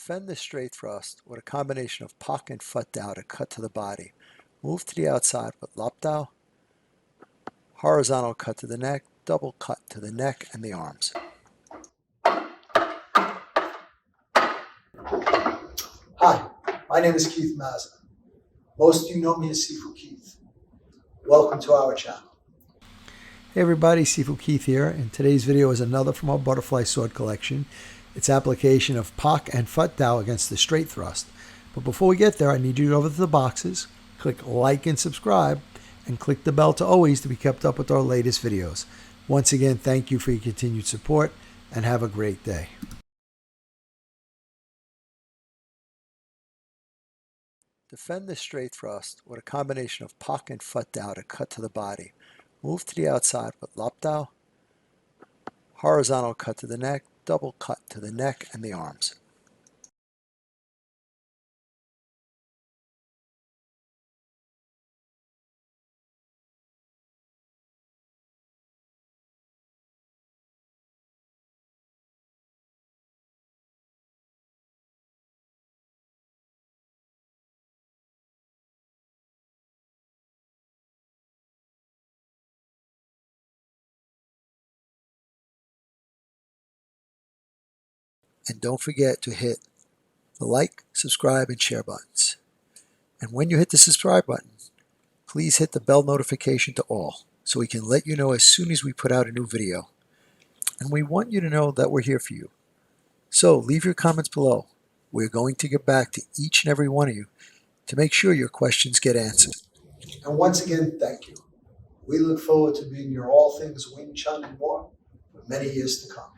Defend the straight thrust with a combination of pock and foot dao to cut to the body. Move to the outside with lop dao, horizontal cut to the neck, double cut to the neck and the arms. Hi, my name is Keith Mazza. Most of you know me as Sifu Keith. Welcome to our channel. Hey everybody, Sifu Keith here, and today's video is another from our butterfly sword collection. It's application of pock and foot dao against the straight thrust. But before we get there, I need you to go over to the boxes, click like and subscribe, and click the bell to always to be kept up with our latest videos. Once again, thank you for your continued support, and have a great day. Defend the straight thrust with a combination of pock and foot dao to cut to the body. Move to the outside with lop dao, horizontal cut to the neck, double cut to the neck and the arms. And don't forget to hit the like, subscribe, and share buttons. And when you hit the subscribe button, please hit the bell notification to all so we can let you know as soon as we put out a new video. And we want you to know that we're here for you. So leave your comments below. We're going to get back to each and every one of you to make sure your questions get answered. And once again, thank you. We look forward to being your all things Wing Chun and more for many years to come.